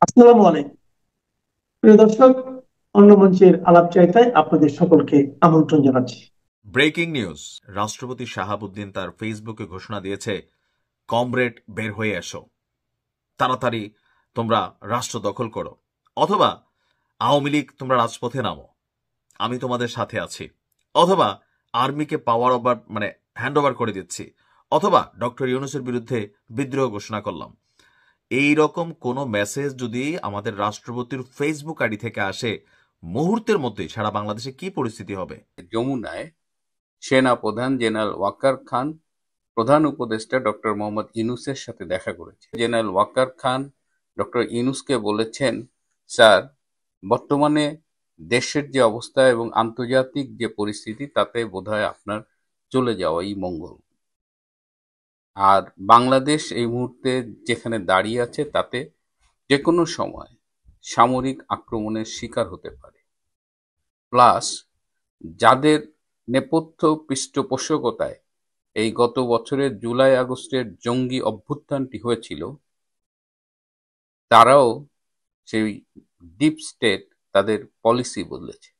আসসালামু আলাইকুম প্রিয় দর্শক, অন্য মঞ্চের আলাপচারিতায় আপনাদের সকলকে আমন্ত্রণ জানাচ্ছি। Breaking news. রাষ্ট্রপতি শাহাবুদ্দিন তার ফেসবুকে ঘোষণা দিয়েছে, কমরেড বের হয়ে এসো, তাড়াতাড়ি তোমরা রাষ্ট্র দখল করো, অথবা আওয়ামী লীগ তোমরা রাজপথে নামো, আমি তোমাদের সাথে আছি, অথবা আর্মিকে পাওয়ার ওভার হ্যান্ড ওভার করে দিচ্ছি, অথবা ডক্টর ইউনূসের বিরুদ্ধে বিদ্রোহ ঘোষণা করলাম। এই রকম কোনো মেসেজ যদি আমাদের রাষ্ট্রপতির ফেসবুক আইডি থেকে আসে, মুহূর্তের মধ্যেই সারা বাংলাদেশে কি পরিস্থিতি হবে। যমুনায় সেনা প্রধান জেনারেল ওয়াকার খান প্রধান উপদেষ্টা ডক্টর মোহাম্মদ ইউনূসের সাথে দেখা করেছে। জেনারেল ওয়াকার খান ডক্টর ইউনূসকে বলেছেন, স্যার, বর্তমানে দেশের যে অবস্থা এবং আন্তর্জাতিক যে পরিস্থিতি, তাতে বোধহয় আপনার চলে যাওয়াই মঙ্গল। আর বাংলাদেশ এই মুহূর্তে যেখানে দাঁড়িয়ে আছে, তাতে যে কোনো সময় সামরিক আক্রমণের শিকার হতে পারে। প্লাস যাদের নেপথ্য পৃষ্ঠপোষকতায় এই গত বছরের জুলাই আগস্টের জঙ্গি অভ্যুত্থানটি হয়েছিল, তারাও সেই ডিপ স্টেট তাদের পলিসি বদলেছে।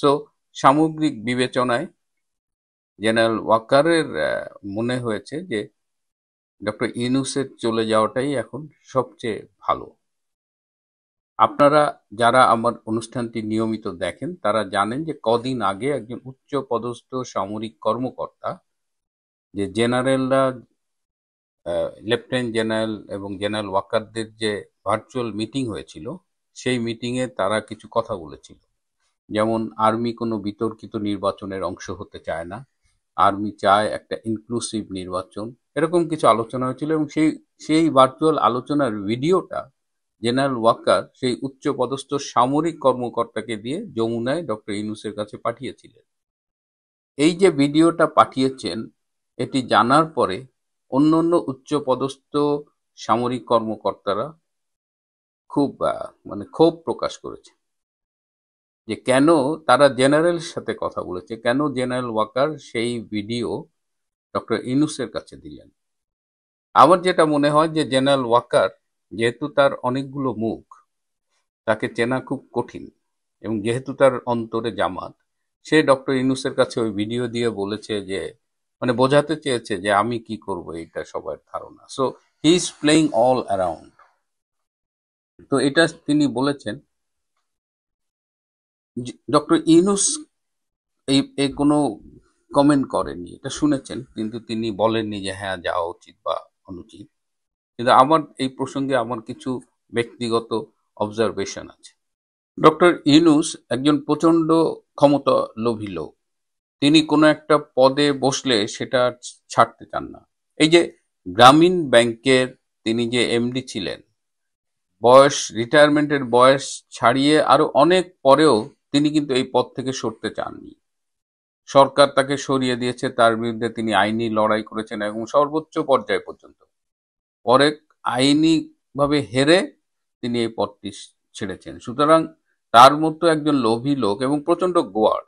সো সামগ্রিক বিবেচনায় জেনারেল ওয়াকারের মনে হয়েছে যে ডক্টর ইউনূসের চলে যাওয়াটাই এখন সবচেয়ে ভালো। আপনারা যারা আমার অনুষ্ঠানটি নিয়মিত দেখেন, তারা জানেন যে কদিন আগে একজন উচ্চ পদস্থ সামরিক কর্মকর্তা, যে জেনারেলরা, লেফটেন্যান্ট জেনারেল এবং জেনারেল ওয়াকারদের যে ভার্চুয়াল মিটিং হয়েছিল, সেই মিটিংয়ে তারা কিছু কথা বলেছিল। যেমন আর্মি কোনো বিতর্কিত নির্বাচনের অংশ হতে চায় না, আর্মি চায় একটা ইনক্লুসিভ নির্বাচন, এরকম কিছু আলোচনা হয়েছিল। এবং সেই ভার্চুয়াল আলোচনার ভিডিওটা জেনারেল ওয়াকার সেই উচ্চপদস্থ সামরিক কর্মকর্তাকে দিয়ে যমুনায় ডক্টর ইউনূসের কাছে পাঠিয়েছিলেন। এই যে ভিডিওটা পাঠিয়েছেন, এটি জানার পরে অন্যান্য উচ্চপদস্থ সামরিক কর্মকর্তারা খুব ক্ষোভ প্রকাশ করেছে যে কেন তারা জেনারেলের সাথে কথা বলেছে, কেন জেনারেল ওয়াকার সেই ভিডিও ডক্টর ইউনূসের কাছে দিলেন। আমার যেটা মনে হয় যে জেনারেল ওয়াকার, যেহেতু তার অনেকগুলো মুখ, তাকে চেনা খুব কঠিন, এবং যেহেতু তার অন্তরে জামাত, সে ডক্টর ইউনূসের কাছে ওই ভিডিও দিয়ে বলেছে যে, বোঝাতে চেয়েছে যে আমি কি করব, এটা সবার ধারণা। So he is playing all around. তো এটা তিনি বলেছেন। ডক্টর ইউনূস এই কোনো কমেন্ট করেননি, এটা শুনেছেন, কিন্তু তিনি বলেননি যে হ্যাঁ যাওয়া উচিত বা অনুচিত। কিন্তু আমার এই প্রসঙ্গে আমার কিছু ব্যক্তিগত অবজারভেশন আছে। ডক্টর ইউনূস একজন প্রচন্ড ক্ষমতা লোভী লোক। তিনি কোনো একটা পদে বসলে সেটা ছাড়তে চান না। এই যে গ্রামীণ ব্যাংকের তিনি যে এমডি ছিলেন, রিটায়ারমেন্টের বয়স ছাড়িয়ে আরো অনেক পরেও তিনি কিন্তু এই পদ থেকে সরতে চাননি। সরকার তাকে সরিয়ে দিয়েছে, তার বিরুদ্ধে তিনি আইনি লড়াই করেছেন এবং সর্বোচ্চ পর্যায় পর্যন্ত। পরে আইনি ভাবে হেরে তিনি এই পদটি ছেড়েছেন। সুতরাং তার মতো একজন লোভী লোক এবং প্রচন্ড গোয়ার,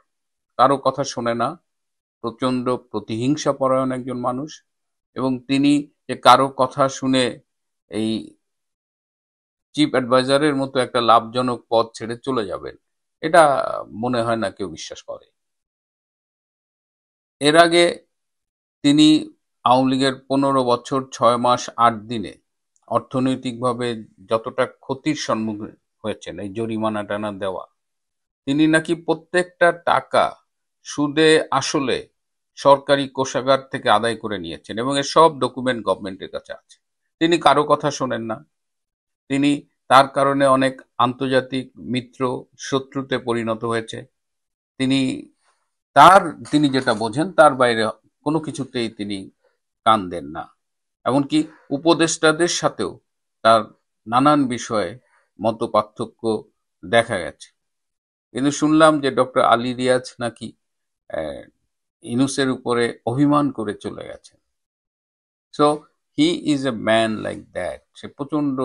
কারো কথা শোনে না, প্রচন্ড প্রতিহিংসা পরায়ণ একজন মানুষ, এবং তিনি যে কারো কথা শুনে এই চিফ অ্যাডভাইজারের মতো একটা লাভজনক পদ ছেড়ে চলে যাবেন, এটা মনে হয় না কেউ বিশ্বাস করে। এর আগে তিনি আওয়ামী লীগের 15 বছর 6 মাস 8 দিনে অর্থনৈতিকভাবে যতটা ক্ষতির সম্মুখীন হয়েছেন, এই জরিমানা টানা দেওয়া, তিনি নাকি প্রত্যেকটা টাকা সুদে আসলে সরকারি কোষাগার থেকে আদায় করে নিয়েছেন, এবং এর সব ডকুমেন্ট গভর্নমেন্টের কাছে আছে। তিনি কারো কথা শোনেন না। তিনি তার কারণে অনেক আন্তর্জাতিক মিত্র শত্রুতে পরিণত হয়েছে। তিনি তিনি যেটা বোঝেন তার বাইরে কোনো কিছুতেই তিনি কান দেন না। এমনকি উপদেষ্টাদের সাথেও তার নানান বিষয়ে মত পার্থক্য দেখা গেছে। কিন্তু শুনলাম যে ডক্টর আলী রিয়াজ নাকি ইউনূসের উপরে অভিমান করে চলে গেছেন। So he is a man like that. সে প্রচন্ড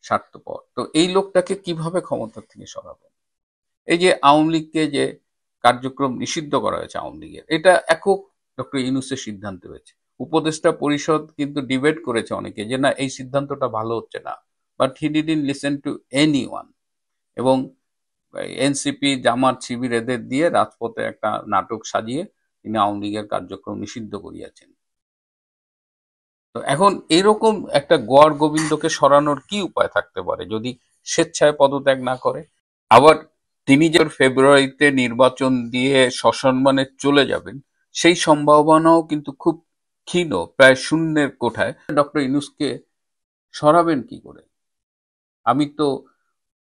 স্বার্থপর। তো এই লোকটাকে কিভাবে ক্ষমতা থেকে সরাবেন? এই যে আওয়ামী লীগকে যে কার্যক্রম নিষিদ্ধ করা হয়েছে আওয়ামী লীগের, এটা একক ডক্টর ইউনূসের সিদ্ধান্ত হয়েছে। উপদেষ্টা পরিষদ কিন্তু ডিবেট করেছে অনেকে যে না, এই সিদ্ধান্তটা ভালো হচ্ছে না, but he didn't listen to anyone. এবং এনসিপি, জামাত, শিবির এদের দিয়ে রাজপথে একটা নাটক সাজিয়ে তিনি আওয়ামী লীগের কার্যক্রম নিষিদ্ধ করিয়াছেন। তো এখন এরকম একটা গোয়ার গোবিন্দকে সরানোর কি উপায় থাকতে পারে যদি স্বেচ্ছায় পদত্যাগ না করে? আবার তিনি যে ফেব্রুয়ারিতে নির্বাচন দিয়ে সসম্মানে চলে যাবেন, সেই সম্ভাবনাও কিন্তু খুব ক্ষীণ, প্রায় শূন্যের কোঠায়। ডক্টর ইউনূসকে সরাবেন কি করে? আমি তো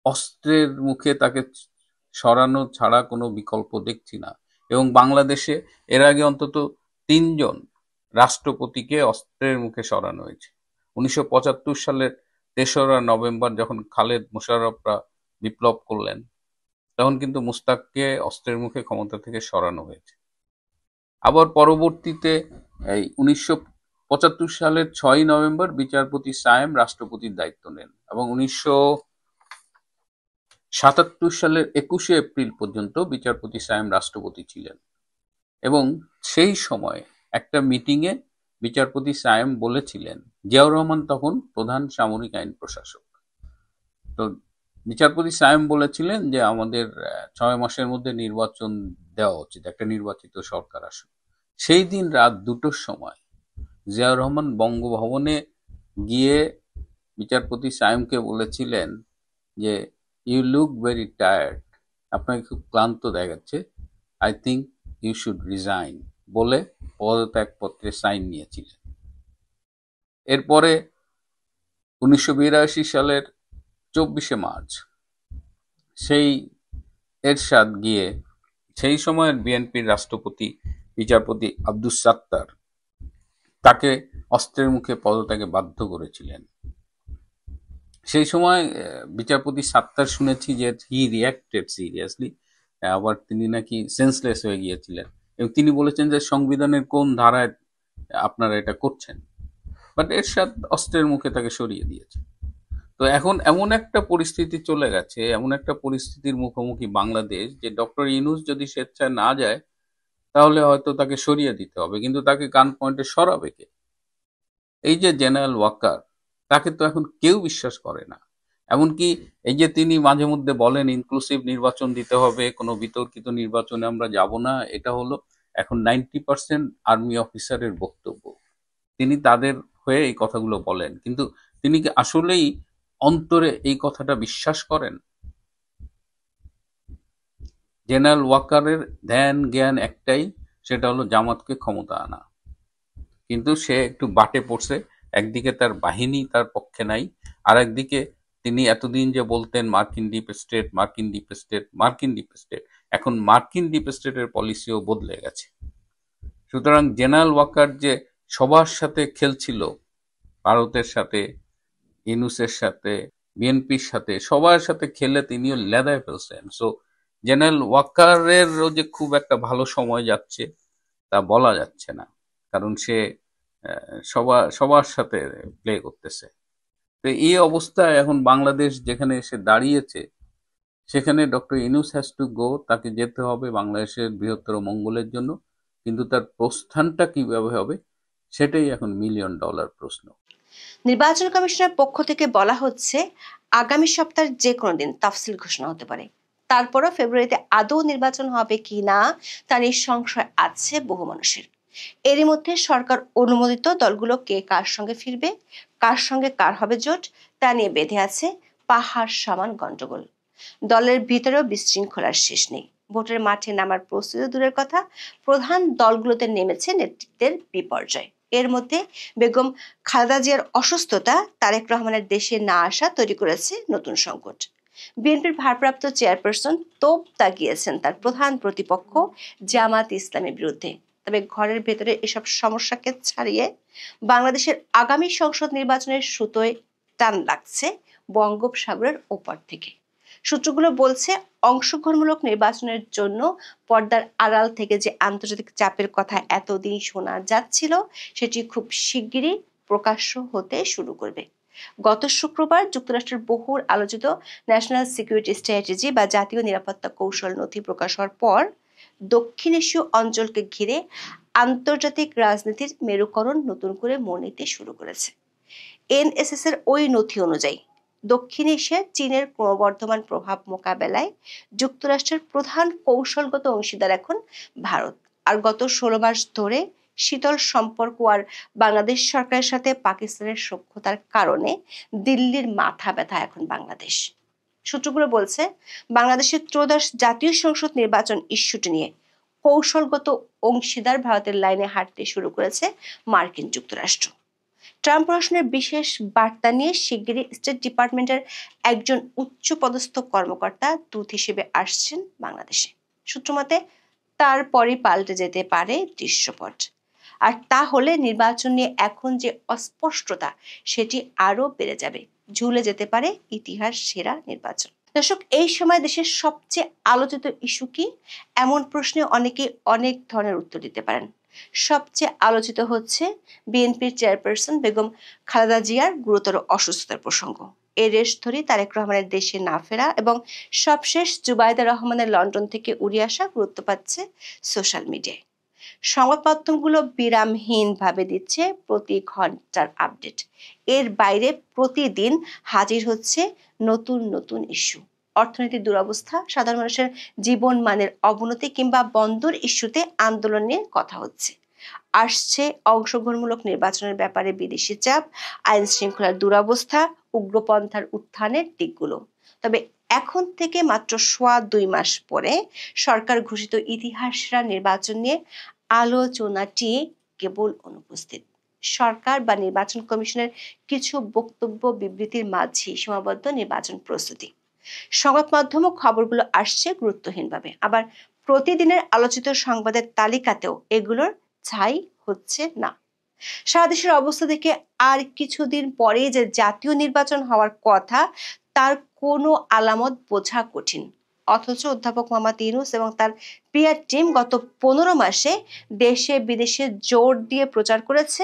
অস্ত্রের মুখে তাকে সরানো ছাড়া কোনো বিকল্প দেখছি না। এবং বাংলাদেশে এর আগে অন্তত ৩ জন রাষ্ট্রপতিকে অস্ত্রের মুখে সরানো হয়েছে। ১৯৭৫ সালের ৩রা নভেম্বর যখন খালেদ মোশাররফরা বিপ্লব করলেন, তখন কিন্তু মুস্তাককে অস্ত্রের মুখে ক্ষমতা থেকে সরানো হয়েছে। আবার পরবর্তীতে এই ১৯৭৫ সালের ৬ই নভেম্বর বিচারপতি সায়েম রাষ্ট্রপতির দায়িত্ব নেন এবং ১৯৭৭ সালের ২১শে এপ্রিল পর্যন্ত বিচারপতি সায়েম রাষ্ট্রপতি ছিলেন। এবং সেই সময় একটা মিটিংয়ে বিচারপতি সায়েম বলেছিলেন, জিয়াউর রহমান তখন প্রধান সামরিক আইন প্রশাসক, তো বিচারপতি সায়েম বলেছিলেন যে আমাদের ৬ মাসের মধ্যে নির্বাচন দেওয়া উচিত, একটা নির্বাচিত সরকার আসুক। সেই দিন রাত ২টোর সময় জিয়াউর রহমান বঙ্গভবনে গিয়ে বিচারপতি সায়েমকে বলেছিলেন যে ইউ লুক ভেরি টায়ার্ড, আপনাকে খুব ক্লান্ত দেখাচ্ছে, I think you should resign বলে পদত্যাগপত্রে সাইন নিয়েছিলেন। এরপরে ১৯৮২ সালের ২৪শে মার্চ সেই এরশাদ গিয়ে সেই সময়ের বিএনপির রাষ্ট্রপতি বিচারপতি আব্দুস সাত্তার তাকে অস্ত্রের মুখে পদত্যাগে বাধ্য করেছিলেন। সেই সময় বিচারপতি সাত্তার শুনেছি যে হি রিয়াক্টেড সিরিয়াসলি, আবার তিনি নাকি সেন্সলেস হয়ে গিয়েছিলেন এবং তিনি বলেছেন যে সংবিধানের কোন ধারায় আপনারা এটা করছেন। বাট এরশাদ অস্ত্রের মুখে তাকে সরিয়ে দিয়েছে। তো এখন এমন একটা পরিস্থিতি চলে গেছে, এমন একটা পরিস্থিতির মুখোমুখি বাংলাদেশ যে ডক্টর ইউনূস যদি স্বেচ্ছায় না যায় তাহলে হয়তো তাকে সরিয়ে দিতে হবে, কিন্তু তাকে গান পয়েন্টে সরাবে কে? এই যে জেনারেল ওয়াকার, তাকে তো এখন কেউ বিশ্বাস করে না। এমনকি এই যে তিনি মাঝে মধ্যে বলেন ইনক্লুসিভ নির্বাচন দিতে হবে, কোনো বিতর্কিত নির্বাচনে আমরা যাব না, এটা হলো এখন 90% আর্মি অফিসারের বক্তব্য। তিনি তাদের হয়ে এই কথাগুলো বলেন, কিন্তু তিনি কি আসলেই অন্তরে এই কথাটা বিশ্বাস করেন? জেনারেল ওয়াকারের ধ্যান জ্ঞান একটাই, সেটা হলো জামাতকে ক্ষমতা আনা। কিন্তু সে একটু বাটে পড়ছে, একদিকে তার বাহিনী তার পক্ষে নাই, আর একদিকে তিনি এতদিন যে বলতেন মার্কিন ডিপ স্টেট, মার্কিন ডিপ স্টেট, মার্কিন ডিপ স্টেট, এখন মার্কিন ডিপ স্টেটের পলিসিও বদলে গেছে। সুতরাং জেনারেল ওয়াকার যে সবার সাথে খেলছিল, ভারতের সাথে, ইউনূসের সাথে, বিএনপির সাথে, সবার সাথে খেলে তিনিও লেদায় ফেলছেন। সো জেনারেল ওয়াকারেরও যে খুব একটা ভালো সময় যাচ্ছে তা বলা যাচ্ছে না, কারণ সে সবার সাথে প্লে করতেছে। তো এই অবস্থায় এখন বাংলাদেশ যেখানে এসে দাঁড়িয়েছে, সেখানে doctor Yunus has to go, তাকে যেতে হবে বাংলাদেশের বৃহত্তর মঙ্গলের জন্য, কিন্তু তার প্রস্থানটা কিভাবে হবে সেটাই এখন $1 মিলিয়ন প্রশ্ন। নির্বাচন কমিশনের পক্ষ থেকে বলা হচ্ছে আগামী সপ্তাহের যে কোনো দিন তাফসিল ঘোষণা হতে পারে। তারপরও ফেব্রুয়ারিতে আদৌ নির্বাচন হবে কি না তা নিয়ে সংশয় আছে বহু মানুষের। এরই মধ্যে সরকার অনুমোদিত দলগুলো কে কার সঙ্গে ফিরবে, কার সঙ্গে কার হবে জোট, তা নিয়ে বেঁধে আছে পাহাড় সমান গন্ডগোল। দলের ভিতরেও বিশৃঙ্খলার শেষ নেই। ভোটের মাঠে নামার প্রস্তুতি দূরের কথা, প্রধান দলগুলোতে নেমেছে নেতৃত্বের বিপর্যয়। এর মধ্যে বেগম খালেদা জিয়ার অসুস্থতা, তারেক রহমানের দেশে না আসা তৈরি করেছে নতুন সংকট। বিএনপির ভারপ্রাপ্ত চেয়ারপারসন তোপ দাগিয়েছেন তার প্রধান প্রতিপক্ষ জামাত ইসলামের বিরুদ্ধে। তবে ঘরের ভেতরে এসব সমস্যাকে ছাড়িয়ে বাংলাদেশের আগামী সংসদ নির্বাচনের সুতোয় টান লাগছে বঙ্গোপসাগরের ওপার থেকে। সূত্রগুলো বলছে অংশগ্রহণমূলক নির্বাচনের জন্য পর্দার আড়াল থেকে যে আন্তর্জাতিক চাপের কথা এতদিন শোনা যাচ্ছিল, সেটি খুব শিগগিরই প্রকাশ্য হতে শুরু করবে। গত শুক্রবার যুক্তরাষ্ট্রের বহুল আলোচিত ন্যাশনাল সিকিউরিটি স্ট্র্যাটেজি বা জাতীয় নিরাপত্তা কৌশল নথি প্রকাশ হওয়ার পর দক্ষিণ এশীয় অঞ্চলকে ঘিরে আন্তর্জাতিক রাজনীতির মেরুকরণ নতুন করে মোড় নিতে শুরু করেছে। এনএসএস এর ওই নথি অনুযায়ী দক্ষিণ এশিয়ায় চীনের ক্রমবর্ধমান প্রভাব মোকাবেলায় যুক্তরাষ্ট্রের প্রধান কৌশলগত অংশীদার এখন ভারত। আর গত 16 মাস ধরে শীতল সম্পর্ক আর বাংলাদেশ সরকারের সাথে পাকিস্তানের সখ্যতার কারণে দিল্লির মাথা ব্যথা এখন বাংলাদেশ। সূত্রগুলো বলছে, বাংলাদেশের ত্রয়োদশ জাতীয় সংসদ নির্বাচন ইস্যুটি নিয়ে কৌশলগত অংশীদার ভারতের লাইনে হাঁটতে শুরু করেছে মার্কিন যুক্তরাষ্ট্র। ট্রাম্প প্রশাসনের বিশেষ বার্তা নিয়ে শিগগিরই স্টেট ডিপার্টমেন্টের একজন উচ্চপদস্থ কর্মকর্তা দূত হিসেবে আসছেন বাংলাদেশে। সূত্রমতে তারপরই পাল্টে যেতে পারে দৃশ্যপট। আর তাহলে নির্বাচন নিয়ে এখন যে অস্পষ্টতা সেটি আরো বেড়ে যাবে, ঝুলে যেতে পারে ইতিহাস সেরা নির্বাচন। দর্শক, এই সময় দেশের সবচেয়ে আলোচিত ইস্যু কি? এমন প্রশ্নে অনেকে অনেক ধরনের উত্তর দিতে পারেন। সবচেয়ে আলোচিত হচ্ছে বিএনপির চেয়ারপারসন বেগম খালেদা জিয়ার গুরুতর অসুস্থতার প্রসঙ্গ। এর রেশ ধরে তারেক রহমানের দেশে না ফেরা এবং সবশেষ জুবাইদা রহমানের লন্ডন থেকে উড়ে আসা গুরুত্ব পাচ্ছে সোশ্যাল মিডিয়ায়। সংবাদ মাধ্যমগুলো বিরামহীনভাবে দিচ্ছে প্রতি ঘন্টার আপডেট। এর বাইরে প্রতিদিন হাজির হচ্ছে নতুন নতুন ইস্যু। অর্থনৈতিক দুরবস্থা, সাধারণ মানুষের জীবন মানের অবনতি কিংবা বন্দর ইস্যুতে আন্দোলন নিয়ে কথা হচ্ছে। আসছে অংশগ্রহণমূলক নির্বাচনের ব্যাপারে বিদেশি চাপ, আইন শৃঙ্খলার দুরবস্থা, উগ্রপন্থার উত্থানের দিকগুলো। তবে এখন থেকে মাত্র 2.5 মাস পরে সরকার ঘোষিত ইতিহাসেরা নির্বাচন নিয়ে আলোচনাটি কেবল অনুপস্থিত। সরকার বা নির্বাচন কমিশনের কিছু বক্তব্য বিবৃতির মাঝে সীমাবদ্ধ নির্বাচন প্রস্তুতি। সংবাদ মাধ্যম ও খবরগুলো আসছে গুরুত্বহীনভাবে, আবার প্রতিদিনের আলোচিত সংবাদের তালিকাতেও এগুলোর ছাই হচ্ছে না। সারা দেশের অবস্থা দেখে আর কিছুদিন পরেই যে জাতীয় নির্বাচন হওয়ার কথা তার কোনো আলামত বোঝা কঠিন। অথচ অধ্যাপক মোহাম্মদ ইউনূস এবং তার পিআর টিম গত 15 মাসে দেশে বিদেশে জোর দিয়ে প্রচার করেছে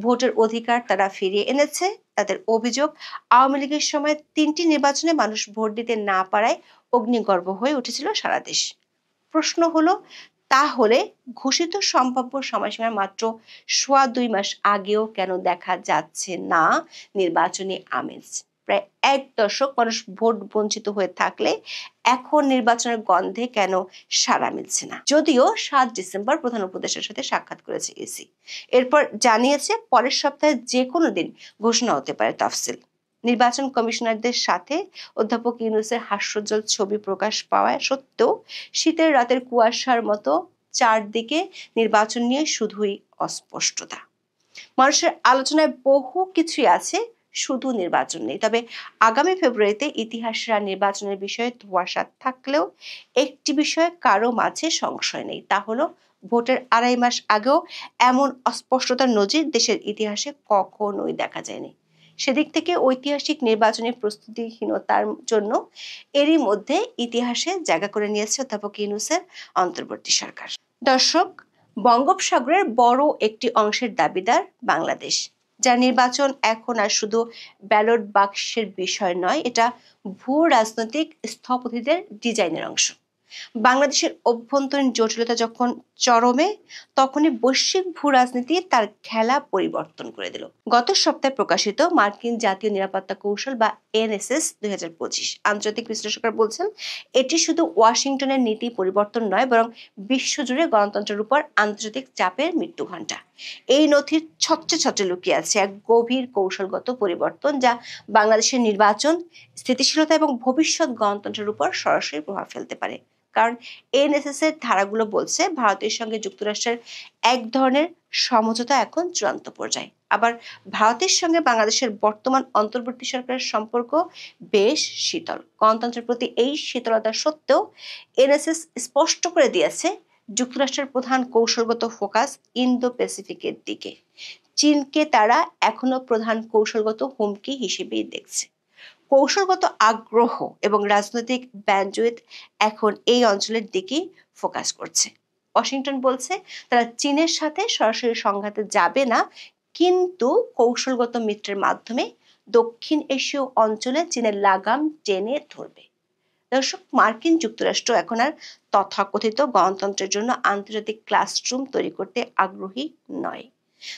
ভোটের অধিকার তারা ফিরিয়ে এনেছে। তাদের অভিযোগ, আওয়ামী লীগের সময় 3টি নির্বাচনে মানুষ ভোট দিতে না পারায় অগ্নিগর্ভ হয়ে উঠেছিল সারা দেশ। প্রশ্ন হলো, তাহলে ঘোষিত সম্ভাব্য সময়সীমার মাত্র 2.5 মাস আগেও কেন দেখা যাচ্ছে না নির্বাচনী আমেজ? প্রায় 1 দশক মানুষ ভোট বঞ্চিত হয়ে থাকলে এখন নির্বাচনের গন্ধে কেন সাড়া মিলছে না? যদিও 7 ডিসেম্বর প্রধান উপদেষ্টার সাথে সাক্ষাৎ করেছে ইসি। এরপর জানিয়েছে পরের সপ্তাহে যে কোনো দিন ঘোষণা হতে পারে তফসিল। নির্বাচন কমিশনারদের সাথে অধ্যাপক ইউনূসের হাস্যোজ্জ্বল ছবি প্রকাশ পাওয়া সত্ত্বেও শীতের রাতের কুয়াশার মতো চারদিকে নির্বাচন নিয়ে শুধুই অস্পষ্টতা। মানুষের আলোচনায় বহু কিছুই আছে, শুধু নির্বাচন নেই। তবে আগামী ফেব্রুয়ারিতে ইতিহাসেরা নির্বাচনের বিষয়ে ধোঁয়াশা থাকলেও একটি বিষয়ে কারো মাঝে সংশয় নেই, তা হলো ভোটের 2.5 মাস আগেও এমন অস্পষ্টতার নজির দেশের ইতিহাসে কখনোই দেখা যায়নি। সেদিক থেকে ঐতিহাসিক নির্বাচনী প্রস্তুতিহীনতার জন্য এরই মধ্যে ইতিহাসে জায়গা করে নিয়েছে অধ্যাপক ইউনূসের অন্তর্বর্তী সরকার। দর্শক, বঙ্গোপসাগরের বড় একটি অংশের দাবিদার বাংলাদেশ, যার নির্বাচন এখন আর শুধু ব্যালট বাক্সের বিষয় নয়, এটা ভূ রাজনৈতিক স্থপতিদের ডিজাইনের অংশ। বাংলাদেশের অভ্যন্তরীণ জটিলতা যখন চরমে, তখনই বৈশ্বিক ভূ রাজনীতি তার খেলা পরিবর্তন করে দিল। গত সপ্তাহে প্রকাশিত মার্কিন জাতীয় নিরাপত্তা কৌশল বা এনএসএস 2025 আন্তর্জাতিক বিশ্লেষকরা বলছেন, এটি শুধু ওয়াশিংটনের নীতি পরিবর্তন নয়, বরং বিশ্বজুড়ে গণতন্ত্রের উপর আন্তর্জাতিক চাপের মৃত্যু ঘণ্টা। এই নথির ছত্রে ছত্রে লুকিয়ে আছে এক গভীর কৌশলগত পরিবর্তন, যা বাংলাদেশের নির্বাচন, স্থিতিশীলতা এবং ভবিষ্যৎ গণতন্ত্রের উপর সরাসরি প্রভাব ফেলতে পারে। কারণ এনএসএস এর ধারাগুলো বলছে ভারতের সঙ্গে যুক্তরাষ্ট্রের এক ধরনের সমঝোতা এখন চূড়ান্ত পর্যায়ে। আবার ভারতের সঙ্গে বাংলাদেশের বর্তমান অন্তর্বর্তী সরকারের সম্পর্ক বেশ শীতল। গণতন্ত্রের প্রতি এই শীতলতা সত্ত্বেও এনএসএস স্পষ্ট করে দিয়েছে যুক্তরাষ্ট্রের প্রধান কৌশলগত ফোকাস ইন্দো প্যাসিফিকের দিকে। চীনকে তারা এখনো প্রধান কৌশলগত হুমকি হিসেবেই দেখছে। কৌশলগত আগ্রহ এবং রাজনৈতিক ব্যান্ডউইথ এখন এই অঞ্চলের দিকেই ফোকাস করছে। ওয়াশিংটন বলছে তারা চীনের সাথে সরাসরি সংঘাতে যাবে না, কিন্তু কৌশলগত মিত্রের মাধ্যমে দক্ষিণ এশীয় অঞ্চলে চীনের লাগাম টেনে ধরবে। দর্শক, মার্কিন যুক্তরাষ্ট্র এখন আর তথাকথিত গণতন্ত্রের জন্য আন্তর্জাতিক ক্লাসরুম তৈরি করতে আগ্রহী নয়।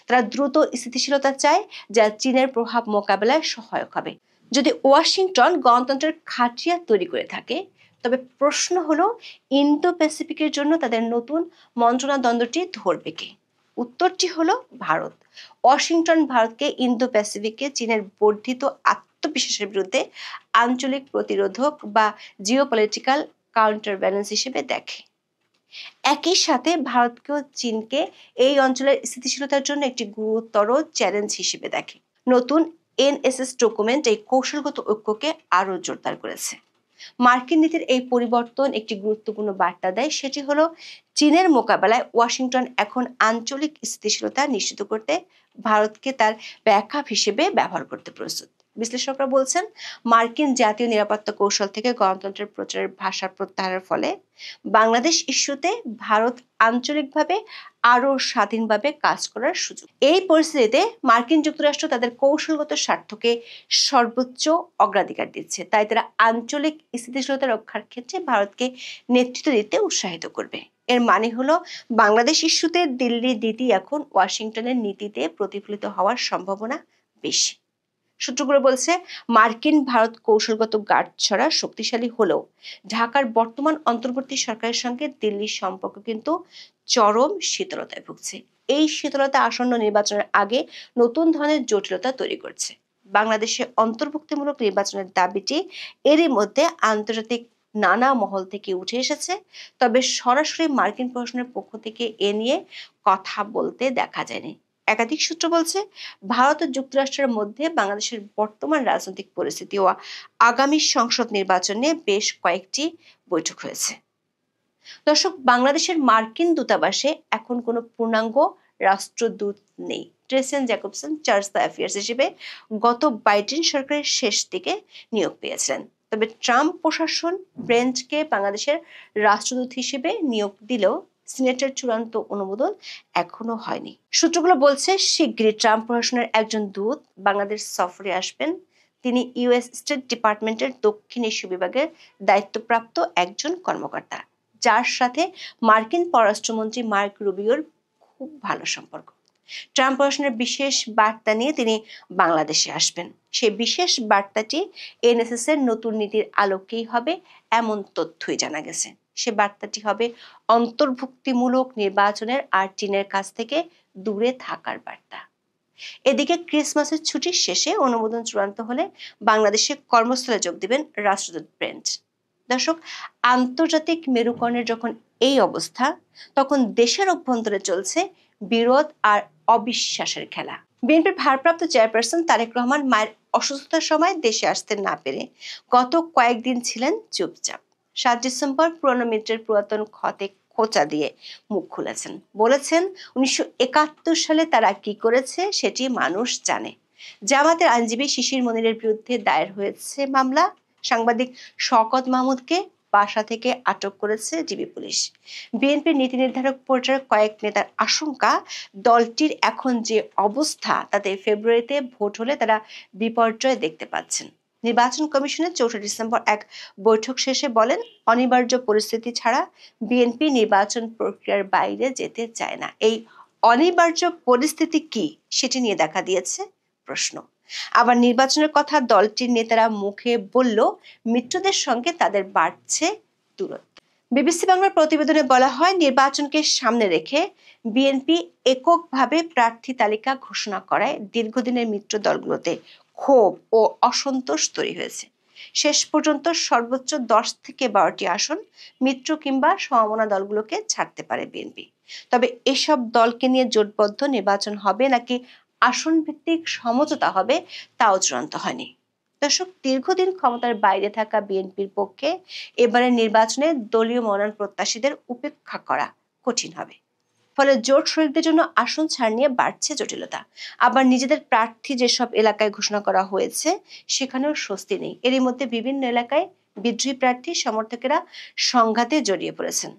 তারা দ্রুত স্থিতিশীলতা চায়, যা চীনের প্রভাব মোকাবেলায় সহায়ক হবে। যদি ওয়াশিংটন গণতন্ত্রের খাটিয়া তৈরি করে থাকে, তবে প্রশ্ন হলো ইন্দো প্যাসিফিকের জন্য তাদের নতুন মন্ত্রণাদ্বন্দ্বটি ধরবে কে? উত্তরটি হলো ভারত। ওয়াশিংটন ভারতকে ইন্দো প্যাসিফিকে চীনের বর্ধিত আত্মবিশ্বাসের বিরুদ্ধে আঞ্চলিক প্রতিরোধক বা জিওপলিটিক্যাল কাউন্টারব্যালেন্স হিসেবে দেখে। একই সাথে ভারতকেও চীনকে এই অঞ্চলের স্থিতিশীলতার জন্য একটি গুরুতর চ্যালেঞ্জ হিসেবে দেখে। নতুন এনএসএস ডকুমেন্ট এই কৌশলগত ঐক্যকে আরো জোরদার করেছে। মার্কিন নীতির এই পরিবর্তন একটি গুরুত্বপূর্ণ বার্তা দেয়, সেটি হলো চীনের মোকাবেলায় ওয়াশিংটন এখন আঞ্চলিক স্থিতিশীলতা নিশ্চিত করতে ভারতকে তার ব্যাকআপ হিসেবে ব্যবহার করতে প্রস্তুত। বিশ্লেষকরা বলছেন, মার্কিন জাতীয় নিরাপত্তা কৌশল থেকে গণতন্ত্রের প্রচারের ভাষা প্রত্যাহারের ফলে বাংলাদেশ ইস্যুতে ভারত আঞ্চলিকভাবে আরো স্বাধীনভাবে কাজ করার সুযোগ। এই পরিস্থিতিতে মার্কিন যুক্তরাষ্ট্র তাদের কৌশলগত স্বার্থকে সর্বোচ্চ অগ্রাধিকার দিচ্ছে, তাই তারা আঞ্চলিক স্থিতিশীলতা রক্ষার ক্ষেত্রে ভারতকে নেতৃত্ব দিতে উৎসাহিত করবে। এর মানে হলো বাংলাদেশ ইস্যুতে দিল্লির নীতি এখন ওয়াশিংটনের নীতিতে প্রতিফলিত হওয়ার সম্ভাবনা বেশি। সূত্রগুলো বলছে, মার্কিন ভারত কৌশলগত গাঁটছড়া শক্তিশালী হলেও ঢাকার বর্তমান অন্তর্বর্তী সরকারের সঙ্গে দিল্লির সম্পর্ক কিন্তু চরম শীতলতায় ভুগছে। এই শীতলতা আসন্ন নির্বাচনের আগে নতুন ধরনের জটিলতা তৈরি করছে। বাংলাদেশে অন্তর্ভুক্তিমূলক নির্বাচনের দাবিটি এরই মধ্যে আন্তর্জাতিক নানা মহল থেকে উঠে এসেছে, তবে সরাসরি মার্কিন প্রশাসনের পক্ষ থেকে এ নিয়ে কথা বলতে দেখা যায়নি। একাধিক সূত্র বলছে, ভারত ও যুক্তরাষ্ট্রের মধ্যে বাংলাদেশের বর্তমান রাজনৈতিক পরিস্থিতি ও আগামী সংসদ নির্বাচন নিয়ে বেশ কয়েকটি বৈঠক হয়েছে। দর্শক, বাংলাদেশের মার্কিন দূতাবাসে এখন কোনো পূর্ণাঙ্গ রাষ্ট্রদূত নেই। ট্রেসেন জ্যাকবসন চার্জ দ্য অ্যাফেয়ার্স হিসেবে গত বাইডেন সরকারের শেষ দিকে নিয়োগ পেয়েছিলেন। তবে ট্রাম্প প্রশাসন ব্রেন্টকে বাংলাদেশের রাষ্ট্রদূত হিসেবে নিয়োগ দিলেও সিনেটের চূড়ান্ত অনুমোদন এখনো হয়নি। সূত্রগুলো বলছে, শিগগিরই ট্রাম্প প্রশাসনের একজন দূত বাংলাদেশ সফরে আসবেন। তিনি ইউএস স্টেট ডিপার্টমেন্টের দক্ষিণ এশীয় বিভাগের দায়িত্বপ্রাপ্ত একজন কর্মকর্তা, যার সাথে মার্কিন পররাষ্ট্রমন্ত্রী মার্ক রুবিওর খুব ভালো সম্পর্ক। ট্রাম্প প্রশাসনের বিশেষ বার্তা নিয়ে তিনি বাংলাদেশে আসবেন। সেই বিশেষ বার্তাটি এনএসএস এর নতুন নীতির আলোকেই হবে এমন তথ্যই জানা গেছে। সে বার্তাটি হবে অন্তর্ভুক্তিমূলক নির্বাচনের আর চীনের কাছ থেকে দূরে থাকার বার্তা। এদিকে ক্রিসমাসের ছুটির শেষে অনুমোদন চূড়ান্ত হলে বাংলাদেশে কর্মস্থলে যোগ দিবেন রাষ্ট্রদূত ব্রেন্ট। দর্শক, আন্তর্জাতিক মেরুকরণের যখন এই অবস্থা, তখন দেশের অভ্যন্তরে চলছে বিরোধ আর অবিশ্বাসের খেলা। বিএনপির ভারপ্রাপ্ত চেয়ারপারসন তারেক রহমান মায়ের অসুস্থতার সময় দেশে আসতে না পেরে গত কয়েকদিন ছিলেন চুপচাপ। 7 ডিসেম্বর পুরনো মিত্রের পুরাতন ক্ষতে খোঁচা দিয়ে মুখ খুলেছেন, বলেছেন 1971 সালে তারা কি করেছে সেটি মানুষ জানে। জামাতের আইনজীবী শিশির মনিরের বিরুদ্ধে দায়ের হয়েছে মামলা। সাংবাদিক শওকত মাহমুদকে বাসা থেকে আটক করেছে ডিবি পুলিশ। বিএনপির নীতি নির্ধারক পর্যায়ের কয়েক নেতার আশঙ্কা, দলটির এখন যে অবস্থা তাতে ফেব্রুয়ারিতে ভোট হলে তারা বিপর্যয় দেখতে পাচ্ছেন। নির্বাচন কমিশনের 4 ডিসেম্বর এক বৈঠক শেষে বলেন, অনিবার্য পরিস্থিতি ছাড়া বিএনপি নির্বাচন প্রক্রিয়ার বাইরে যেতে চায় না। এই অনিবার্য পরিস্থিতি কি সেটি নিয়ে দেখা দিয়েছে প্রশ্ন। আবার নির্বাচনের কথা দলটির নেতারা মুখে বললেও মিত্রদের সঙ্গে তাদের বাড়ছে দূরত্ব। বিবিসি বাংলার প্রতিবেদনে বলা হয়, নির্বাচনকে সামনে রেখে বিএনপি এককভাবে প্রার্থী তালিকা ঘোষণা করায় দীর্ঘদিনের মিত্র দলগুলোতে ক্ষোভ ও অসন্তোষ তৈরি হয়েছে। শেষ পর্যন্ত সর্বোচ্চ 10 থেকে 12টি আসন মিত্র কিংবা সমমনা দলগুলোকে ছাড়তে পারে বিএনপি। তবে এসব দলকে নিয়ে জোটবদ্ধ নির্বাচন হবে নাকি আসন ভিত্তিক সমঝোতা হবে তাও চূড়ান্ত হয়নি। দর্শক, দীর্ঘদিন ক্ষমতার বাইরে থাকা বিএনপির পক্ষে এবারের নির্বাচনে দলীয় মনোনয়ন প্রত্যাশীদের উপেক্ষা করা কঠিন হবে। ফলে জোট শরিকদের জন্য আসন ছাড় নিয়ে বাড়ছে জটিলতা। আবার নিজেদের প্রার্থী যেসব এলাকায় ঘোষণা করা হয়েছে সেখানেও স্বস্তি নেই। এরই মধ্যে বিভিন্ন এলাকায় বিদ্রোহী প্রার্থী সমর্থকেরা সংঘাতে জড়িয়ে পড়েছেন।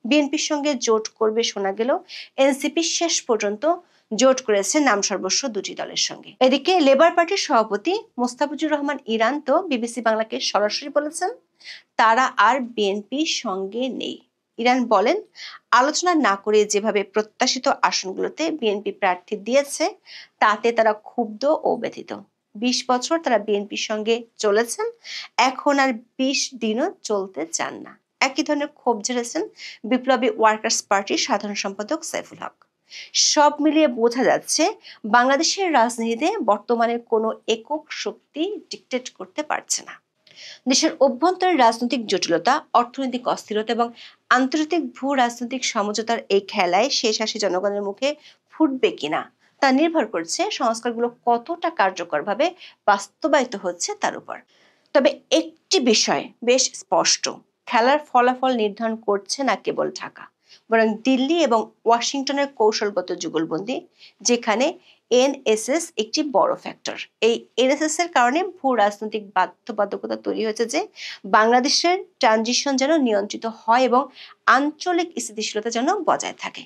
বিএনপির সঙ্গে জোট করবে শোনা গেলেও এনসিপি শেষ পর্যন্ত জোট করেছে নাম সর্বস্ব দুটি দলের সঙ্গে। এদিকে লেবার পার্টির সভাপতি মোস্তাফিজুর রহমান ইরান তো বিবিসি বাংলাকে সরাসরি বলেছেন, তারা আর বিএনপির সঙ্গে নেই। ইরান বলেন, আলোচনা না করে যেভাবে প্রত্যাশিত আসনগুলোতে বিএনপি প্রার্থী দিয়েছে তাতে তারা ক্ষুব্ধ ও ব্যথিত। 20 বছর তারা বিএনপির সঙ্গে চলেছেন, এখন আর 20 দিনও চলতে চান না। একই ধরনের ক্ষোভ ঝেড়েছেন বিপ্লবী ওয়ার্কার্স পার্টির সাধারণ সম্পাদক সাইফুল হক। সব মিলিয়ে বোঝা যাচ্ছে বাংলাদেশের রাজনীতিতে বর্তমানে কোনো একক শক্তি ডিক্টেট করতে পারছে না। দেশের অভ্যন্তরীণ রাজনৈতিক জটিলতা, অর্থনৈতিক অস্থিরতা এবং আন্তর্জাতিক ভূ রাজনৈতিক সমঝোতার এই খেলায় শেষ হাসি জনগণের মুখে ফুটবে কিনা তা নির্ভর করছে সংস্কারগুলো কতটা কার্যকরভাবে বাস্তবায়িত হচ্ছে তার উপর। তবে একটি বিষয় বেশ স্পষ্ট, খেলার ফলাফল নির্ধারণ করছে না কেবল ঢাকা, বরং দিল্লি এবং ওয়াশিংটনের কৌশলগত যুগলবন্দি, যেখানে এনএসএস একটি বড় ফ্যাক্টর। এই এনএসএস এর কারণে ভূ রাজনৈতিক বাধ্যবাধকতা তৈরি হয়েছে যে বাংলাদেশের ট্রানজিশন যেন নিয়ন্ত্রিত হয় এবং আঞ্চলিক স্থিতিশীলতা যেন বজায় থাকে।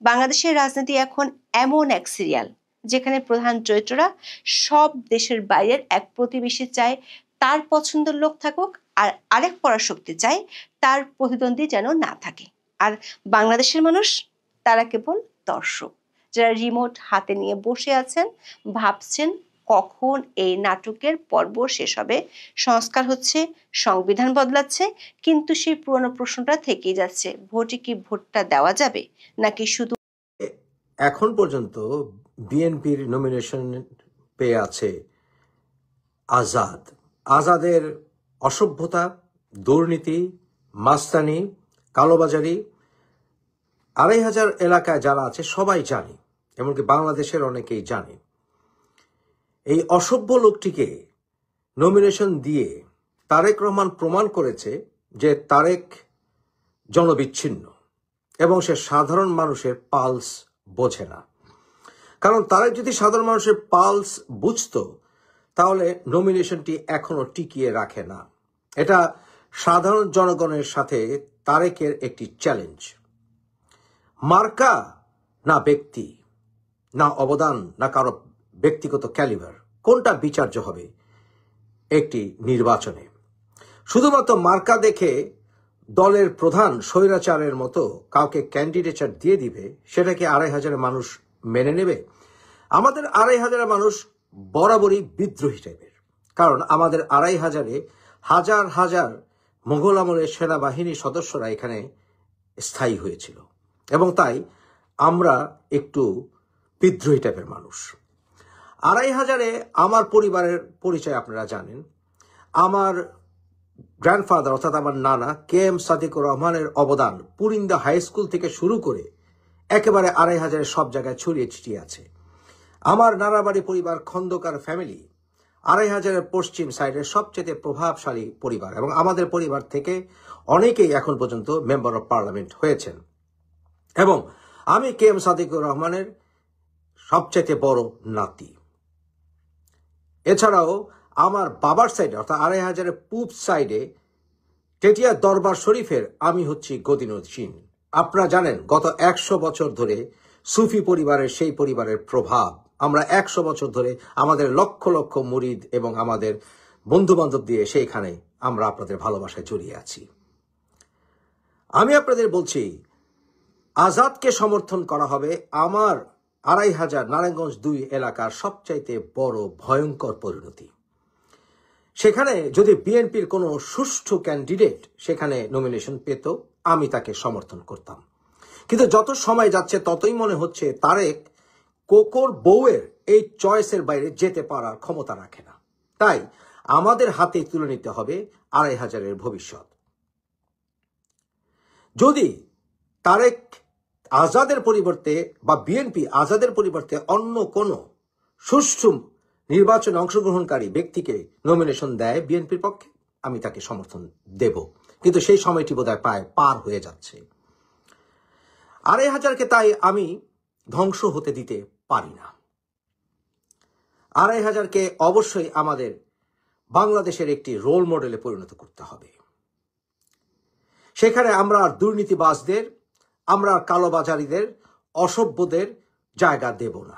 বাংলাদেশের রাজনীতি এখন এমন এক সিরিয়াল যেখানে প্রধান চরিত্ররা সব দেশের বাইরের এক প্রতিবেশী চায় তার পছন্দের লোক থাকুক, আর আরেক পরাশক্তি চায় তার প্রতিদ্বন্দ্বী যেন না থাকে। আর বাংলাদেশের মানুষ তারা কেবল দর্শক, যারা রিমোট হাতে নিয়ে বসে আছেন, ভাবছেন কখন এই নাটকের পর্ব শেষ হবে। সংস্কার হচ্ছে, সংবিধান বদলাচ্ছে, কিন্তু সেই পুরনো প্রশ্নটা থেকেই যাচ্ছে, ভোটে কি ভোটটা দেওয়া যাবে নাকি শুধু। এখন পর্যন্ত বিএনপির নমিনেশন পেয়ে আছে আজাদ। আজাদের অসভ্যতা, দুর্নীতি, মাস্তানি, কালোবাজারি ২৫০০ এলাকায় যারা আছে সবাই জানে, এমনকি বাংলাদেশের অনেকেই জানে। এই অসভ্য লোকটিকে নমিনেশন দিয়ে তারেক রহমান প্রমাণ করেছে যে তারেক জনবিচ্ছিন্ন এবং সে সাধারণ মানুষের পালস বোঝে না। কারণ তারেক যদি সাধারণ মানুষের পালস বুঝতো তাহলে নমিনেশনটি এখনো টিকিয়ে রাখে না। এটা সাধারণ জনগণের সাথে তারেকের একটি চ্যালেঞ্জ। মার্কা না ব্যক্তি, না অবদান, না কারো ব্যক্তিগত ক্যালিবার, কোনটা বিচার্য হবে একটি নির্বাচনে? শুধুমাত্র মার্কা দেখে দলের প্রধান স্বৈরাচারের মতো কাউকে ক্যান্ডিডেচার দিয়ে দিবে, সেটাকে ২৫০০ মানুষ মেনে নেবে? আমাদের ২৫০০ মানুষ বরাবরই বিদ্রোহী টাইপের, কারণ আমাদের ২৫০০-এ হাজার হাজার মোগল আমলের সেনাবাহিনীর সদস্যরা এখানে স্থায়ী হয়েছিল, এবং তাই আমরা একটু বিদ্রোহী টাইপের মানুষ। ২৫০০-এ আমার পরিবারের পরিচয় আপনারা জানেন। আমার গ্র্যান্ডফাদার অর্থাৎ আমার নানা কে এম সাদিকুর রহমানের অবদান পুরিন্দা হাই স্কুল থেকে শুরু করে একেবারে ২৫০০-এর সব জায়গায় ছড়িয়ে ছিটিয়ে আছে। আমার নানাবাড়ি পরিবার খন্দকার ফ্যামিলি ২৫০০-এর পশ্চিম সাইডের সবচেয়ে প্রভাবশালী পরিবার, এবং আমাদের পরিবার থেকে অনেকেই এখন পর্যন্ত মেম্বার অফ পার্লামেন্ট হয়েছেন। এবং আমি কে এম সাদিকুর রহমানের সবচেয়ে বড় নাতি। এছাড়াও আমার বাবার সাইডে অর্থাৎ ২৫০০-এর পূব সাইডে টেটিয়া দরবার শরীফের আমি হচ্ছি গদিনুদ্দিন। আপনারা জানেন গত ১০০ বছর ধরে সুফি পরিবারের, সেই পরিবারের প্রভাব আমরা ১০০ বছর ধরে আমাদের লক্ষ লক্ষ মুরিদ এবং আমাদের বন্ধু বান্ধব দিয়ে সেইখানে আমরা আপনাদের ভালোবাসায় জড়িয়ে আছি। আমি আপনাদের বলছি, আজাদকে সমর্থন করা হবে আমার ২৫০০ নারায়ণগঞ্জ ২ এলাকার সবচাইতে বড় ভয়ঙ্কর পরিণতি। সেখানে যদি বিএনপির কোনো সুষ্ঠু ক্যান্ডিডেট সেখানে নমিনেশন পেত, আমি তাকে সমর্থন করতাম। কিন্তু যত সময় যাচ্ছে ততই মনে হচ্ছে তারেক কোকোর বউয়ের এই চয়েসের বাইরে যেতে পারার ক্ষমতা রাখে না। তাই আমাদের হাতে তুলে নিতে হবে ২৫০০-এর ভবিষ্যৎ। যদি তারেক আজাদের পরিবর্তে বা বিএনপি আজাদের পরিবর্তে অন্য কোনো সুষ্ঠু নির্বাচনে অংশগ্রহণকারী ব্যক্তিকে নমিনেশন দেয় বিএনপির পক্ষে, আমি তাকে সমর্থন দেব। কিন্তু সেই সময়টি বোধহয় প্রায় পার হয়ে যাচ্ছে। ২৫০০-কে তাই আমি ধ্বংস হতে দিতে পারি না। ২৫০০-কে অবশ্যই আমাদের বাংলাদেশের একটি রোল মডেলে পরিণত করতে হবে। সেখানে আমরা আর দুর্নীতিবাজদের, আমরা কালোবাজারিদের, অসভ্যদের জায়গা দেব না,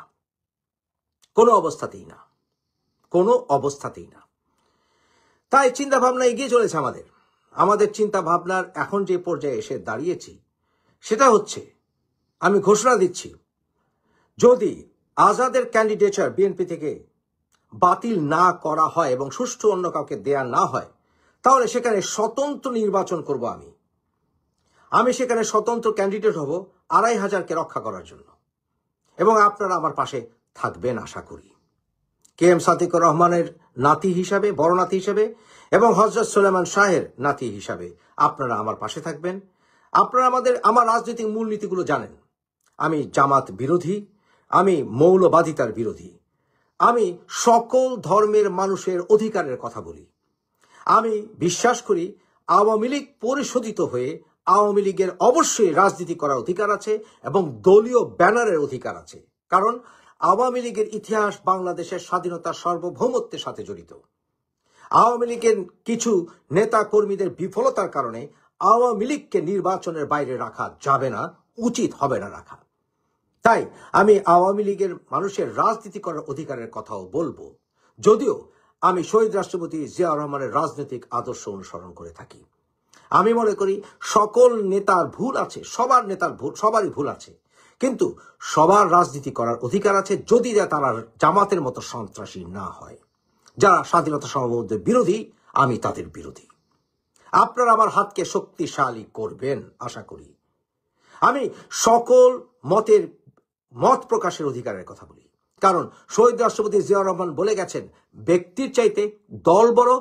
কোনো অবস্থাতেই না, কোনো অবস্থাতেই না। তাই চিন্তা ভাবনা এগিয়ে চলেছে আমাদের চিন্তা ভাবনার এখন যে পর্যায়ে এসে দাঁড়িয়েছি সেটা হচ্ছে, আমি ঘোষণা দিচ্ছি, যদি আজাদের ক্যান্ডিডেচার বিএনপি থেকে বাতিল না করা হয় এবং সুষ্ঠু অন্য কাউকে দেয়া না হয়, তাহলে সেখানে স্বতন্ত্র নির্বাচন করব আমি সেখানে স্বতন্ত্র ক্যান্ডিডেট হব 2500-কে রক্ষা করার জন্য, এবং আপনারা আমার পাশে থাকবেন আশা করি। KM সাদিকুর রহমানের নাতি হিসাবে, বড় নাতি হিসাবে, এবং হযরত সুলাইমান শাহের নাতি হিসাবে আপনারা আমার পাশে থাকবেন। আপনারা আমার রাজনৈতিক মূলনীতিগুলো জানেন। আমি জামাত বিরোধী, আমি মৌলবাদিতার বিরোধী, আমি সকল ধর্মের মানুষের অধিকারের কথা বলি। আমি বিশ্বাস করি আওয়ামী লীগ পরিশোধিত হয়ে আওয়ামী লীগের অবশ্যই রাজনীতি করার অধিকার আছে এবং দলীয় ব্যানারের অধিকার আছে, কারণ আওয়ামী লীগের ইতিহাস বাংলাদেশের স্বাধীনতা সার্বভৌমত্বের সাথে জড়িত। আওয়ামী লীগের কিছু নেতা কর্মীদের বিফলতার কারণে আওয়ামী লীগকে নির্বাচনের বাইরে রাখা যাবে না, উচিত হবে না রাখা। তাই আমি আওয়ামী লীগের মানুষের রাজনীতি করার অধিকারের কথাও বলবো, যদিও আমি শহীদ রাষ্ট্রপতি জিয়াউর রহমানের রাজনৈতিক আদর্শ অনুসরণ করে থাকি। আমি মনে করি সকল নেতার ভুল আছে, সবারই ভুল আছে, কিন্তু সবার রাজনীতি করার অধিকার আছে, যদি তারা জামাতের মতো সন্ত্রাসী না হয়। যারা স্বাধীনতা সার্বভৌমত্বের বিরোধী, আমি তাদের বিরোধী। আপনারা আমার হাতকে শক্তিশালী করবেন আশা করি। আমি সকল মত প্রকাশের অধিকারের কথা বলি, কারণ শহীদ রাষ্ট্রপতি জিয়াউর রহমান বলে গেছেন, ব্যক্তির চাইতে দল বড়,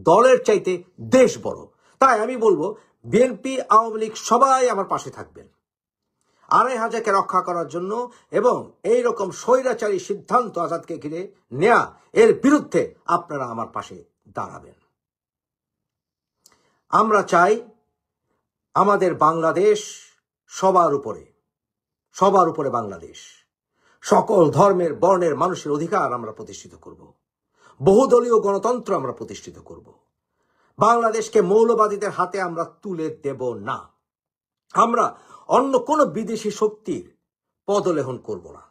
দলের চাইতে দেশ বড়। তাই আমি বলবো, বিএনপি, আওয়ামী লীগ সবাই আমার পাশে থাকবেন 2500-কে রক্ষা করার জন্য, এবং এই রকম স্বৈরাচারী সিদ্ধান্ত আজাদকে ঘিরে নেয়া, এর বিরুদ্ধে আপনারা আমার পাশে দাঁড়াবেন। আমরা চাই আমাদের বাংলাদেশ সবার উপরে বাংলাদেশ, সকল ধর্মের বর্ণের মানুষের অধিকার আমরা প্রতিষ্ঠিত করব, বহুদলীয় গণতন্ত্র আমরা প্রতিষ্ঠিত করব। বাংলাদেশকে মৌলবাদীদের হাতে আমরা তুলে দেব না। আমরা অন্য কোনো বিদেশি শক্তির পদলেহন করব না।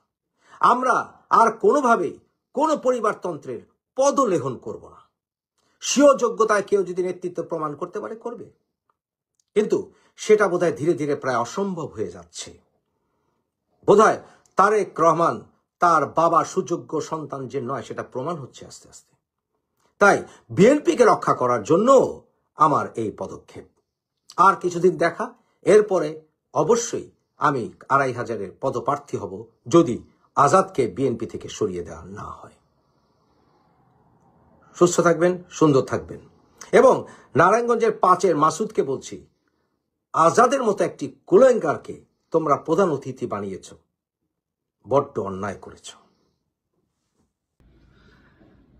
আমরা আর কোনোভাবেই কোনো পরিবারতন্ত্রের পদলেহন করব না। স্বীয় যোগ্যতায় কেউ যদি নেতৃত্ব প্রমাণ করতে পারে, করবে, কিন্তু সেটা বোধহয় ধীরে ধীরে প্রায় অসম্ভব হয়ে যাচ্ছে। বোধহয় তারেক রহমান তার বাবার সুযোগ্য সন্তান যে নয়, সেটা প্রমাণ হচ্ছে আস্তে আস্তে। তাই বিএনপিকে রক্ষা করার জন্য আমার এই পদক্ষেপ। আর কিছুদিন দেখা, এরপরে অবশ্যই আমি 2500-এর পদপ্রার্থী হব, যদি আজাদকে বিএনপি থেকে সরিয়ে দেওয়া না হয়। সুস্থ থাকবেন, সুন্দর থাকবেন। এবং নারায়ণগঞ্জের 5-এর মাসুদকে বলছি, আজাদের মতো একটি কুলাঙ্গারকে তোমরা প্রধান অতিথি বানিয়েছ, বড্ড অন্যায় করেছ।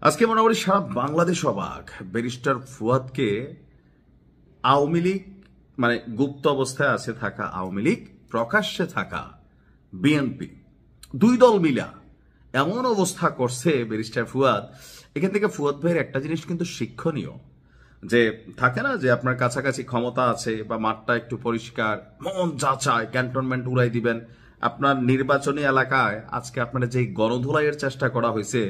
আজকে মোটামুটি সারা বাংলাদেশ অবাক। ব্যারিস্টার ফুয়াদকে আওয়ামী লীগ, মানে গুপ্ত অবস্থায় আছে থাকা আওয়ামী লীগ, প্রকাশ্যে থাকা বিএনপি, দুই দল মিলা এমন অবস্থা করছে ব্যারিস্টার ফুয়াদ। এখান থেকে ফুয়াদ ভাইয়ের একটা জিনিস কিন্তু শিক্ষণীয়, যে থাকে না যে আপনার কাছাকাছি ক্ষমতা আছে বা মাঠটা একটু পরিষ্কার, মন যা চায় ক্যান্টনমেন্ট উড়াই দিবেন। আপনার নির্বাচনী এলাকায় আজকে আপনার যে গণধোলাইয়ের চেষ্টা করা হয়েছে,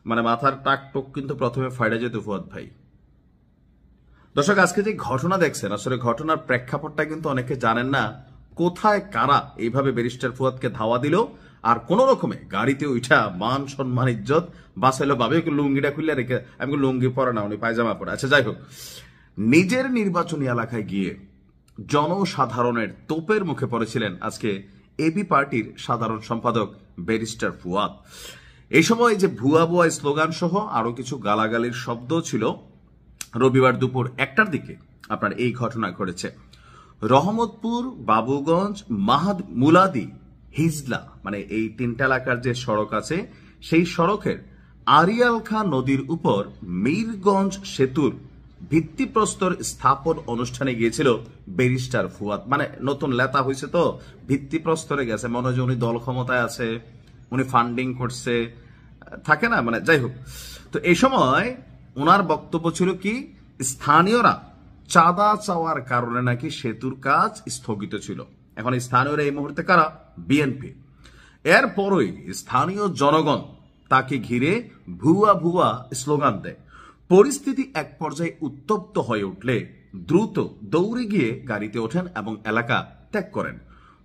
মানে মাথার টাক টোক কিন্তু প্রথমে ফাইডা যেত ফুয়াদ ভাই। দর্শক, আজকে যে ঘটনা দেখছেন, আসলে ঘটনার প্রেক্ষাপটটা কিন্তু অনেকে জানেন না। কোথায় কারা এইভাবে ব্যারিস্টার ফুয়াদকে ধাওয়া দিল, আর কোন রকমে গাড়িতে উঠা মান সম্মান ইজ্জত বাঁচাইলো। ভাবে লুঙ্গিটা খুললে রেখে, আমি লুঙ্গি পরে না, উনি পায়জামা পরে। আচ্ছা, যাই হোক, নিজের নির্বাচনী এলাকায় গিয়ে জনসাধারণের তোপের মুখে পড়েছিলেন আজকে এবি পার্টির সাধারণ সম্পাদক ব্যারিস্টার ফুয়াদ। এই সময় যে ভুয়া ভুয়া স্লোগান সহ আরো কিছু গালাগালির শব্দ ছিল। রবিবার দুপুর 1টার দিকে আপনার এই ঘটনা ঘটেছে। রহমতপুর, বাবুগঞ্জ, মুলাদি, হিজলা, মানে এই 3টা এলাকার যে সড়ক আছে, সেই সড়কের আরিয়াল খাঁ নদীর উপর মীরগঞ্জ সেতুর ভিত্তিপ্রস্তর স্থাপন অনুষ্ঠানে গিয়েছিল ব্যারিস্টার ফুয়াদ। মানে নতুন লেতা হয়েছে তো, ভিত্তিপ্রস্তরে গেছে, মনে হয় উনি দল ক্ষমতায় আছে, উনি ফান্ডিং করছে, থাকে না, মানে যাই হোক। তো এই সময় ওনার বক্তব্য ছিল কি, স্থানীয়রা চাঁদা চাওয়ার কারণে নাকি সেতুর কাজ স্থগিত ছিল। এখন স্থানীয়রা এই মুহূর্তে কারা? বিএনপি। এরপরই স্থানীয় জনগণ তাকে ঘিরে ভুয়া ভুয়া স্লোগান দেয়। পরিস্থিতি এক পর্যায়ে উত্তপ্ত হয়ে উঠলে দ্রুত দৌড়ে গিয়ে গাড়িতে ওঠেন এবং এলাকা ত্যাগ করেন।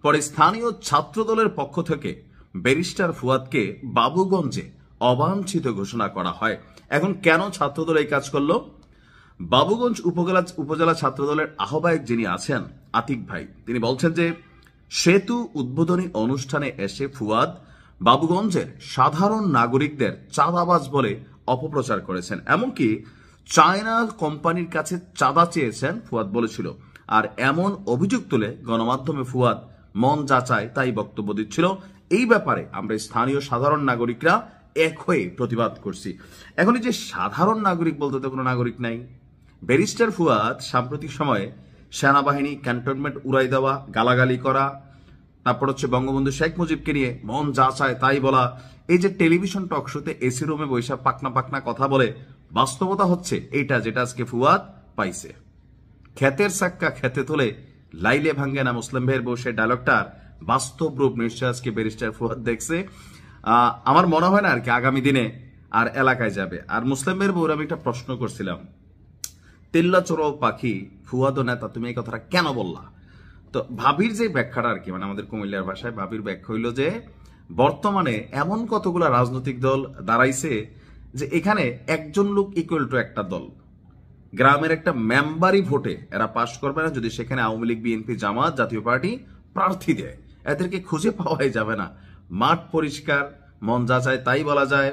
পরে স্থানীয় ছাত্রদলের পক্ষ থেকে ব্যারিস্টার ফুয়াদকে বাবুগঞ্জে অবাঞ্ছিত ঘোষণা করা হয়। এখন কেন ছাত্রদল এই কাজ করলো? বাবুগঞ্জ উপজেলা ছাত্রদলের আহ্বায়ক যিনি আছেন আতিক ভাই, তিনি বলছেন যে সেতু উদ্বোধনী অনুষ্ঠানে এসে ফুয়াদ বাবুগঞ্জের সাধারণ নাগরিকদের চাঁদাবাজ বলে অপপ্রচার করেছেন, এমনকি চায়না কোম্পানির কাছে চাঁদা চেয়েছেন ফুয়াদ বলেছিল। আর এমন অভিযোগ তুলে গণমাধ্যমে ফুয়াদ মন যা চায় তাই বক্তব্য দিচ্ছিল। এই ব্যাপারে আমরা স্থানীয় সাধারণ নাগরিকরা এক হয়ে প্রতিবাদ করছি। এখন এই যে সাধারণ নাগরিক বলতে তো কোনো নাগরিক নাই। ব্যারিস্টার ফুয়াদ সাম্প্রতিক সময়ে সেনাবাহিনী ক্যান্টনমেন্ট উড়াই দেওয়া, গালাগালি করা, তারপর হচ্ছে বঙ্গবন্ধু শেখ মুজিবকে নিয়ে মন যা চায় তাই বলা, এই যে টেলিভিশন টক শোতে এসি রুমে বৈশা পাকনা পাকনা কথা বলে, বাস্তবতা হচ্ছে এইটা যেটা আজকে ফুয়াদ পাইছে। ক্ষেতের চাক্কা খেতে তোলে লাইলে ভাঙ্গে না মুসলিম ভাইয়ের বসে ডায়লগটার বাস্তব রূপ নিশ্চয় আজকে ব্যারিস্টার ফুয়াদ দেখছে। আমার মনে হয় না আর কি আগামী দিনে আর এলাকায় যাবে। আর মুসলিম ভাইয়ের বউর আমি একটা প্রশ্ন করছিলাম, তেল্লা চোরাও পাখি ফুয়াদ নেতা, তুমি এই কথাটা কেন বললা? তো ভাবির যে ব্যাখ্যাটা আর কি, মানে আমাদের কুমিল্লার ভাষায় ভাবির ব্যাখ্যা হইল যে বর্তমানে এমন কতগুলা রাজনৈতিক দল দাঁড়াইছে যে এখানে একজন লোক ইকুয়াল টু একটা দল। গ্রামের একটা মেম্বারই ভোটে এরা পাশ করবে না যদি সেখানে আওয়ামী লীগ, বিএনপি, জামাত, জাতীয় পার্টি প্রার্থী দেয়। এদেরকে খুঁজে পাওয়াই যাবে না। মাঠ পরিষ্কার, মন যা চায় তাই বলা যায়,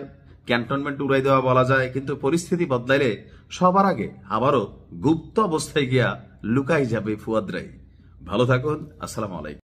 ক্যান্টনমেন্ট উড়াই দেওয়া বলা যায়, কিন্তু পরিস্থিতি বদলাইলে সবার আগে আবারও গুপ্ত অবস্থায় গিয়া লুকাই যাবে ফুয়াদরাই। ভালো থাকুন, আসসালামু আলাইকুম।